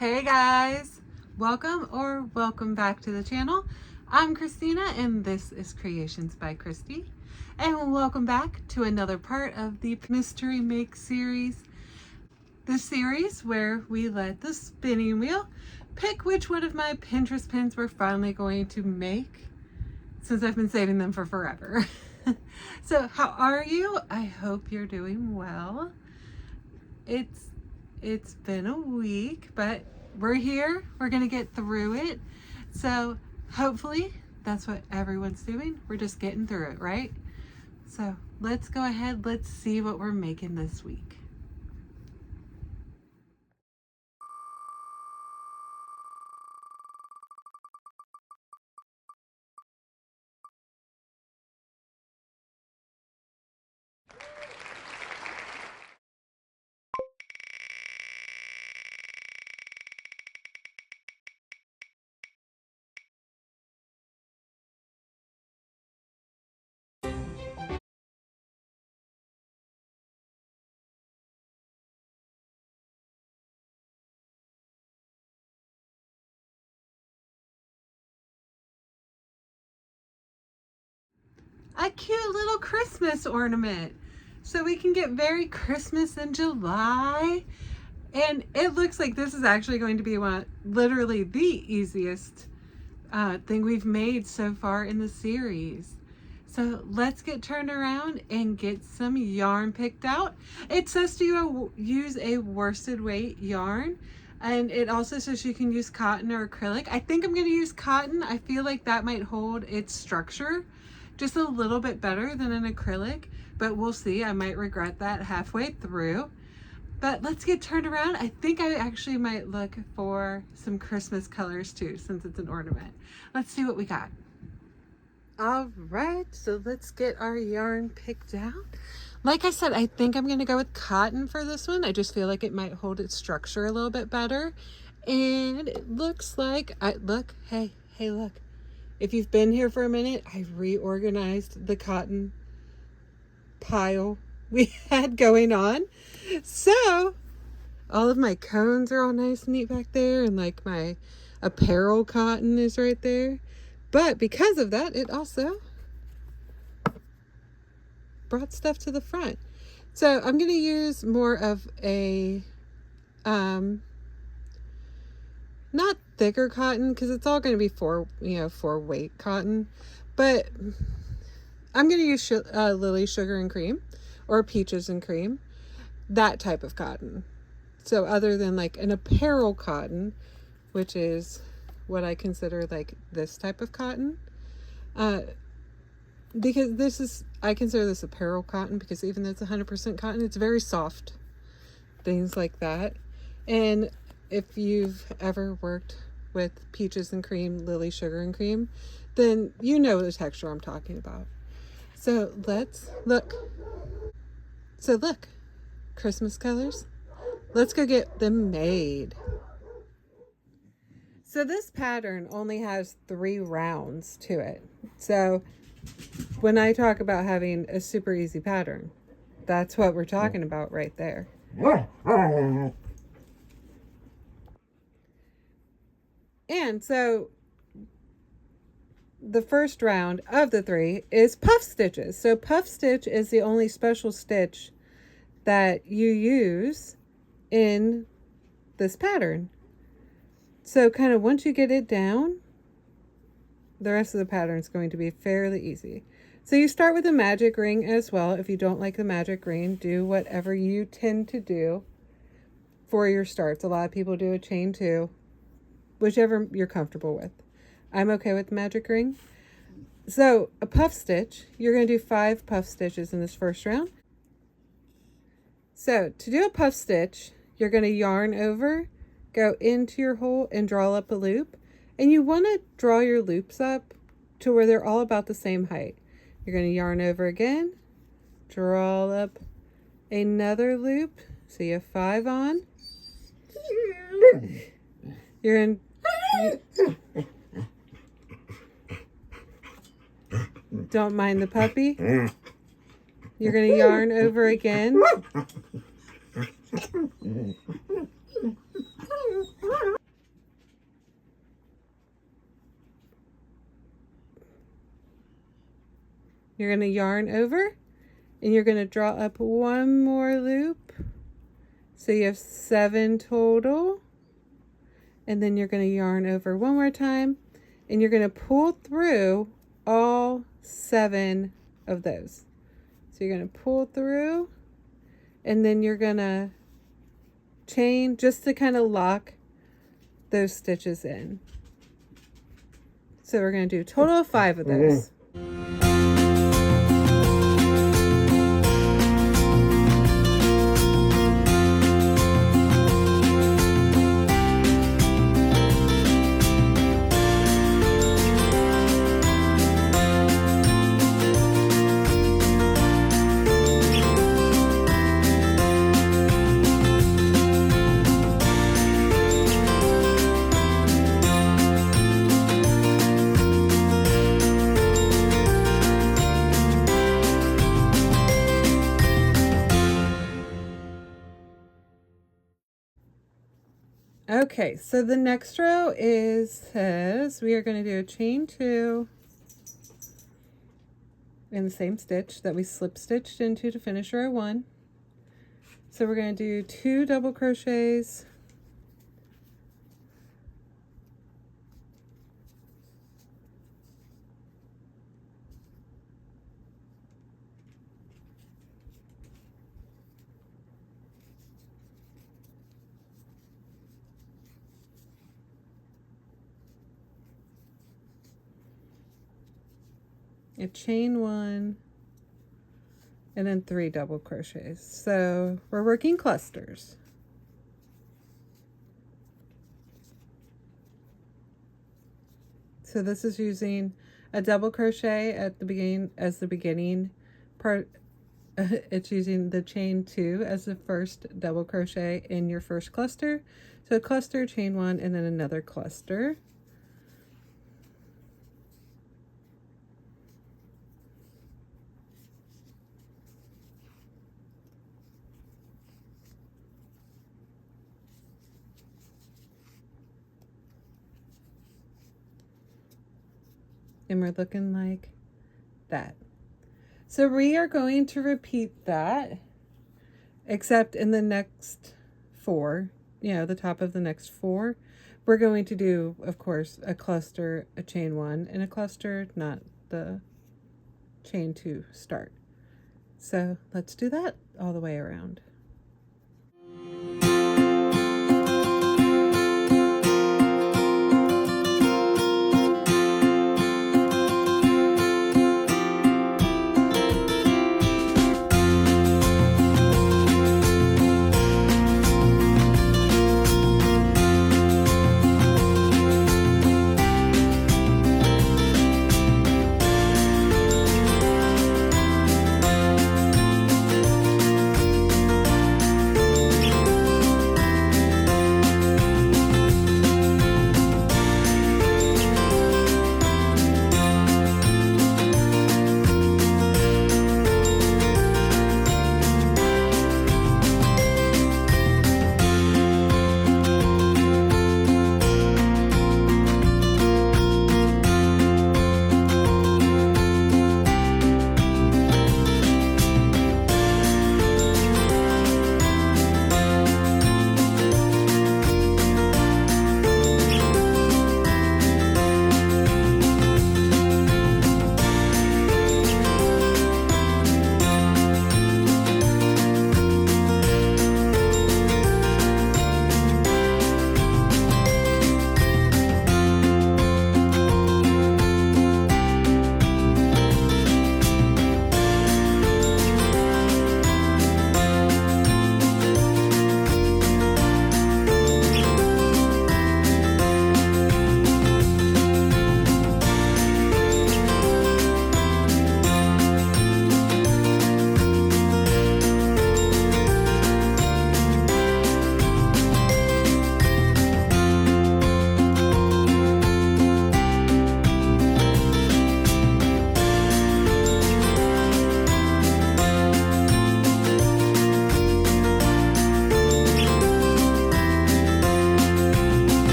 Hey guys, welcome back to the channel. I'm Christina and this is Creations by Christy, and welcome back to another part of the Mystery Make series. The series where we let the spinning wheel pick which one of my Pinterest pins we're finally going to make, since I've been saving them for forever. So how are you? I hope you're doing well. It's been a week, but we're here. We're gonna get through it. So hopefully that's what everyone's doing. We're just getting through it, right? So let's go ahead. Let's see what we're making this week. A cute little Christmas ornament. So we can get very Christmas in July. And it looks like this is actually going to be literally the easiest thing we've made so far in the series. So let's get turned around and get some yarn picked out. It says to use a worsted weight yarn, and it also says you can use cotton or acrylic. I think I'm going to use cotton. I feel like that might hold its structure just a little bit better than an acrylic, but we'll see. I might regret that halfway through. But let's get turned around. I think I actually might look for some Christmas colors too, since it's an ornament. Let's see what we got. All right, so let's get our yarn picked out. Like I said, I think I'm gonna go with cotton for this one. I just feel like it might hold its structure a little bit better. And it looks like, hey, look. If you've been here for a minute, I reorganized the cotton pile we had going on. So all of my cones are all nice and neat back there, and like my apparel cotton is right there. But because of that, it also brought stuff to the front. So I'm going to use more of a, not thicker cotton, because it's all going to be four weight cotton. But I'm going to use Lily Sugar and Cream or Peaches and Cream, that type of cotton. So other than like an apparel cotton, which is what I consider like this type of cotton, because I consider this apparel cotton because even though it's 100% cotton, it's very soft, things like that. And if you've ever worked with Peaches and Cream, Lily Sugar and Cream, then you know the texture I'm talking about. So let's look. So look, Christmas colors. Let's go get them made. So this pattern only has 3 rounds to it. So when I talk about having a super easy pattern, that's what we're talking about right there. And so the first round of the 3 is puff stitches. So puff stitch is the only special stitch that you use in this pattern. So kind of once you get it down, the rest of the pattern is going to be fairly easy. So you start with a magic ring as well. If you don't like the magic ring, do whatever you tend to do for your starts. A lot of people do a chain 2, whichever you're comfortable with. I'm okay with the magic ring. So a puff stitch, you're going to do 5 puff stitches in this first round. So to do a puff stitch, you're going to yarn over, go into your hole and draw up a loop. And you want to draw your loops up to where they're all about the same height. You're going to yarn over again, draw up another loop. So you have 5 on. Don't mind the puppy. You're going to yarn over again. You're going to yarn over and you're going to draw up one more loop. So you have 7 total. And then you're going to yarn over one more time and you're going to pull through all 7 of those. So you're going to pull through and then you're going to chain just to kind of lock those stitches in. So we're going to do a total of 5 of those. Okay, so the next row says we are going to do a chain 2 in the same stitch that we slip stitched into to finish row 1. So we're going to do 2 double crochets, a chain 1, and then 3 double crochets. So we're working clusters. So this is using a double crochet at the beginning as the beginning part. It's using the chain 2 as the first double crochet in your first cluster. So a cluster, chain 1, and then another cluster. And we're looking like that. So we are going to repeat that, except in the next 4, the top of the next 4, we're going to do, of course, a cluster, a chain 1, and a cluster, not the chain 2 start. So let's do that all the way around.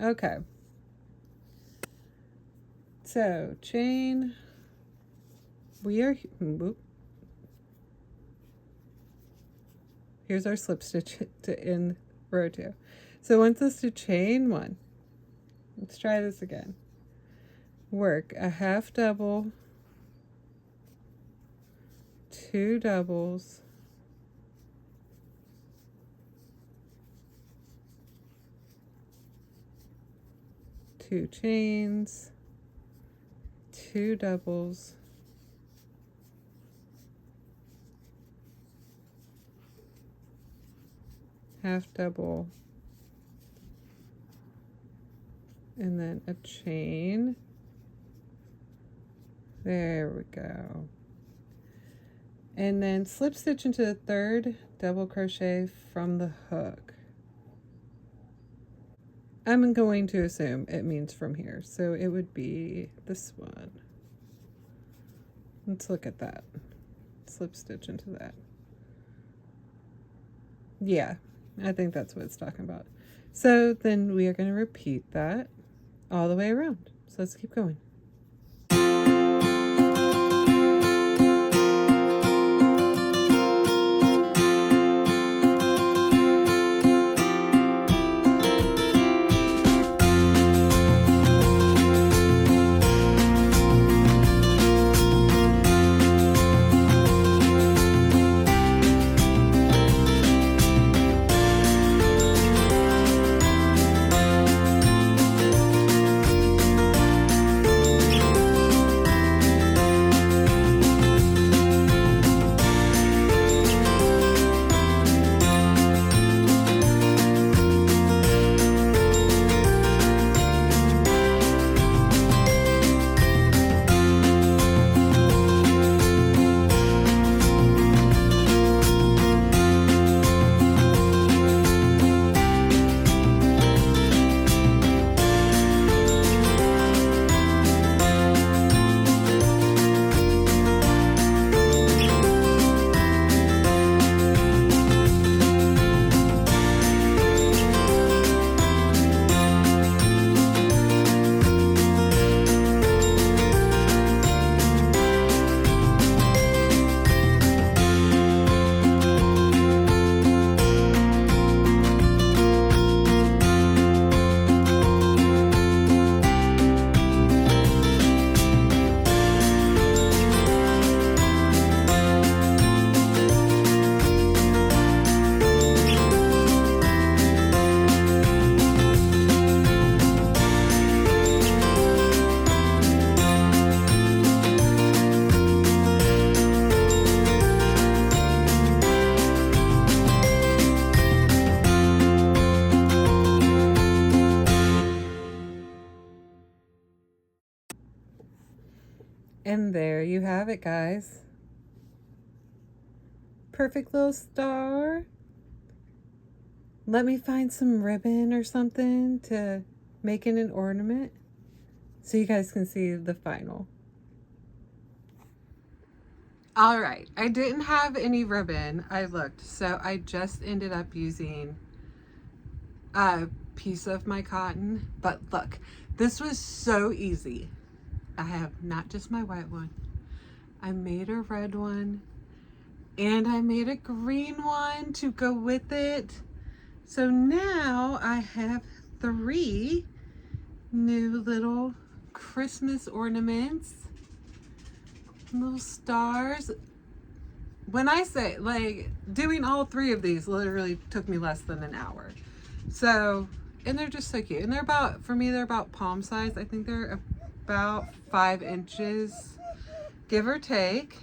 Okay, So chain, we are, whoop. Here's our slip stitch to end row 2. So once this to chain 1, let's try this again. Work a half double, 2 doubles, 2 chains, 2 doubles, half double, and then a chain. There we go. And then slip stitch into the 3rd double crochet from the hook. I'm going to assume it means from here, so it would be this one. Let's look at that. Slip stitch into that. Yeah, I think that's what it's talking about. So then we are going to repeat that all the way around. So let's keep going. And there you have it, guys. Perfect little star. Let me find some ribbon or something to make it an ornament so you guys can see the final. All right, I didn't have any ribbon. I looked, so I just ended up using a piece of my cotton. But look, this was so easy. I have not just my white one. I made a red one and I made a green one to go with it. So now I have 3 new little Christmas ornaments, little stars. When I say, like, doing all 3 of these literally took me less than an hour. So, and they're just so cute. And they're about, for me, they're about palm size. I think they're about 5 inches, give or take.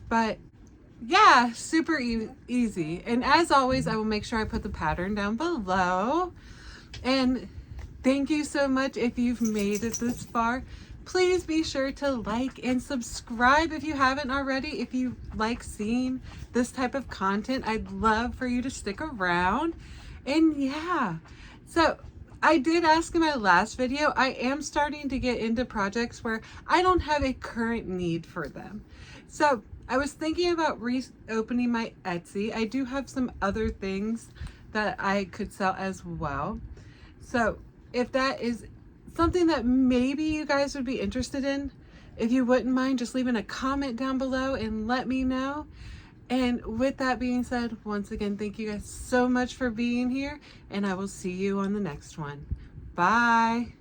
But yeah, super easy. And as always, I will make sure I put the pattern down below. And thank you so much if you've made it this far. Please be sure to like and subscribe if you haven't already. If you like seeing this type of content, I'd love for you to stick around. And yeah, so I did ask in my last video, I am starting to get into projects where I don't have a current need for them. So I was thinking about reopening my Etsy. I do have some other things that I could sell as well. So if that is something that maybe you guys would be interested in. If you wouldn't mind just leaving a comment down below and let me know. And with that being said, once again, thank you guys so much for being here, and I will see you on the next one. Bye.